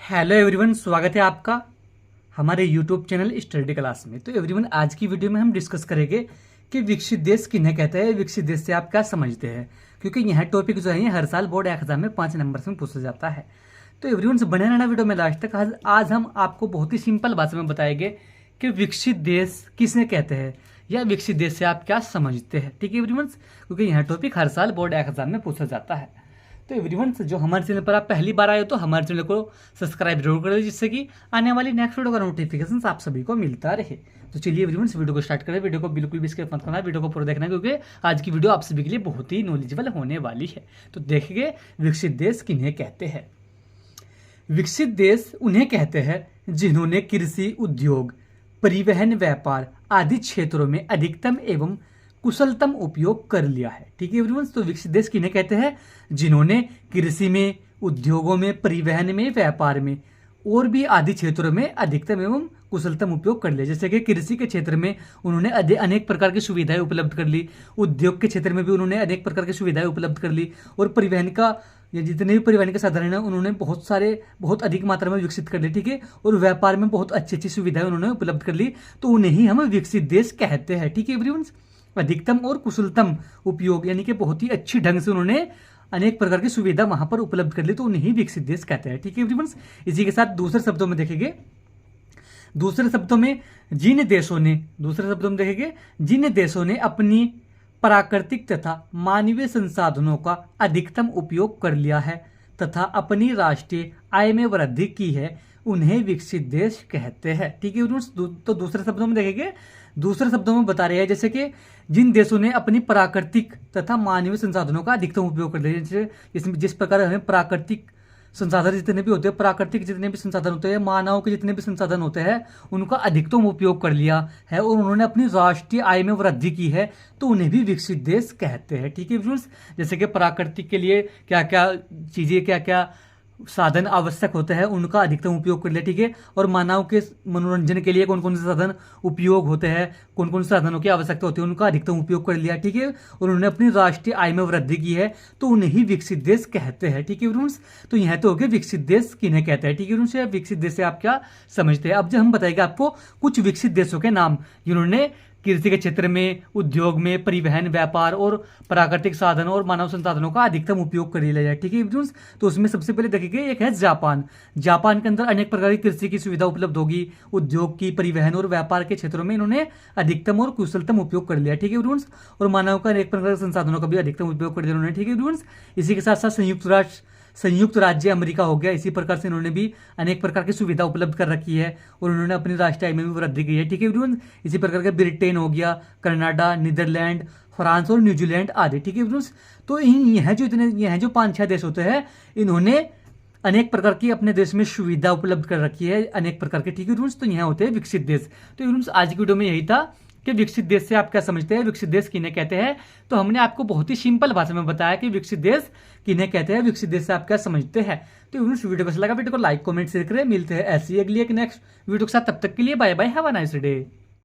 Hello everyone, स्वागत है आपका हमारे यूट्यूब चैनल स्टडी क्लास में। तो एवरीवन, आज की वीडियो में हम डिस्कस करेंगे कि विकसित देश किन्हें कहते हैं, विकसित देश से आप क्या समझते हैं, क्योंकि यह टॉपिक जो है ये हर साल बोर्ड एग्जाम में 5 नंबर में पूछा जाता है। तो एवरीवन, बने रहना वीडियो में लास्ट तक। आज हम आपको बहुत ही सिंपल भाषा में बताएंगे कि विकसित देश किसने कहते हैं या विकसित देश से आप क्या समझते हैं। ठीक है एवरीवन, क्योंकि यह टॉपिक हर साल बोर्ड एग्जाम में पूछा जाता है। तो एवरीवन, जो हमारे चैनल पर आप पहली बार आए हो तो हमारे चैनल को सब्सक्राइब जरूर करें, जिससे कि आने वाली नेक्स्ट वीडियो का नोटिफिकेशन आप सभी को मिलता रहे। तो चलिए एवरीवन, वीडियो को स्टार्ट करें। वीडियो को बिल्कुल भी स्किप मत करना, वीडियो को पूरा देखना, क्योंकि आज की वीडियो आप सभी के लिए बहुत ही नॉलेजेबल होने वाली है। तो देखिए, विकसित देश किन्हें कहते हैं। विकसित देश उन्हें कहते हैं जिन्होंने कृषि, उद्योग, परिवहन, व्यापार आदि क्षेत्रों में अधिकतम एवं कुशलतम उपयोग कर लिया है। ठीक है एवरीवन, तो विकसित देश किन्हें कहते हैं जिन्होंने कृषि में, उद्योगों में, परिवहन में, व्यापार में और भी आदि क्षेत्रों में अधिकतम एवं कुशलतम उपयोग कर लिया। जैसे कि कृषि के क्षेत्र में उन्होंने अनेक प्रकार की सुविधाएं उपलब्ध कर ली, उद्योग के क्षेत्र में भी उन्होंने अनेक प्रकार की सुविधाएं उपलब्ध कर ली, और परिवहन का ये जितने भी परिवहन के साधन हैं उन्होंने बहुत अधिक मात्रा में विकसित कर ली। ठीक है, और व्यापार में बहुत अच्छी अच्छी सुविधाएं उन्होंने उपलब्ध कर ली, तो उन्हें ही हम विकसित देश कहते हैं। ठीक है एवरीवन, अधिकतम और कुशलतम उपयोग यानी कि बहुत ही अच्छी ढंग से उन्होंने अनेक प्रकार की सुविधा वहां पर उपलब्ध कर ली, तो उन्हें ही विकसित देश कहते हैं। ठीक है एवरीवन, इसी के साथ दूसरे शब्दों में देखेंगे, जिन देशों ने अपनी प्राकृतिक तथा मानवीय संसाधनों का अधिकतम उपयोग कर लिया है तथा अपनी राष्ट्रीय आय में वृद्धि की है, उन्हें विकसित देश कहते हैं। ठीक है, तो दूसरे शब्दों में देखेंगे, दूसरे शब्दों में बता रहे हैं जैसे कि जिन देशों ने अपनी प्राकृतिक तथा मानवीय संसाधनों का अधिकतम उपयोग कर लिया, जैसे जिस प्रकार हमें प्राकृतिक संसाधन जितने भी होते हैं, प्राकृतिक जितने भी संसाधन होते हैं, मानव के जितने भी संसाधन होते हैं, उनका अधिकतम उपयोग कर लिया है और उन्होंने अपनी राष्ट्रीय आय में वृद्धि की है, तो उन्हें भी विकसित देश कहते हैं। ठीक है फ्रेंड्स, जैसे कि प्राकृतिक के लिए क्या क्या चीजें, क्या क्या साधन आवश्यक होते हैं, उनका अधिकतम उपयोग कर लिया। ठीक है, और मानव के मनोरंजन के लिए कौन कौन से साधन उपयोग होते हैं, कौन कौन से साधनों की आवश्यकता होती है, उनका अधिकतम उपयोग कर लिया। ठीक है, और उन्होंने अपनी राष्ट्रीय आय में वृद्धि की है, तो उन्हें ही विकसित देश कहते हैं। ठीक है फ्रेंड्स, तो यह तो हो गया विकसित देश किन्हें कहते हैं। ठीक है फ्रेंड्स, विकसित देश से आप क्या समझते हैं। अब जो हम बताएंगे आपको कुछ विकसित देशों के नाम जिन्होंने कृषि के क्षेत्र में, उद्योग में, परिवहन, व्यापार और प्राकृतिक साधनों और मानव संसाधनों का अधिकतम उपयोग कर लिया जाए। ठीक है फ्रेंड्स, तो उसमें सबसे पहले देखिए, एक है जापान। जापान के अंदर अनेक प्रकार की कृषि की सुविधा उपलब्ध होगी, उद्योग की, परिवहन और व्यापार के क्षेत्रों में इन्होंने अधिकतम और कुशलतम उपयोग कर लिया। ठीक है फ्रेंड्स, और मानव का अनेक प्रकार के संसाधनों का भी अधिकतम उपयोग कर लिया उन्होंने। ठीक है फ्रेंड्स, इसी के साथ साथ संयुक्त राज्य अमेरिका हो गया, इसी प्रकार से इन्होंने भी अनेक प्रकार की सुविधा उपलब्ध कर रखी है और उन्होंने अपनी राष्ट्रीय आय में भी वृद्धि की है। ठीक है फ्रेंड्स, इसी प्रकार के ब्रिटेन हो गया, कनाडा, नीदरलैंड, फ्रांस और न्यूजीलैंड आदि। ठीक है फ्रेंड्स, तो यह जो 5-6 देश होते हैं, इन्होंने अनेक प्रकार की अपने देश में सुविधा उपलब्ध कर रखी है, अनेक प्रकार के। ठीक है फ्रेंड्स, तो यह होते हैं विकसित देश। तो फ्रेंड्स, आज की वीडियो में यही था कि विकसित देश से आप क्या समझते हैं, विकसित देश किन्हें कहते हैं। तो हमने आपको बहुत ही सिंपल भाषा में बताया कि विकसित देश किन्हें कहते हैं, विकसित देश से आप क्या समझते हैं। तो वीडियो को अच्छा लगा, वीडियो को लाइक, कमेंट, शेयर करें। मिलते हैं ऐसी अगली एक नेक्स्ट वीडियो के साथ, तब तक के लिए bye bye, have a nice day.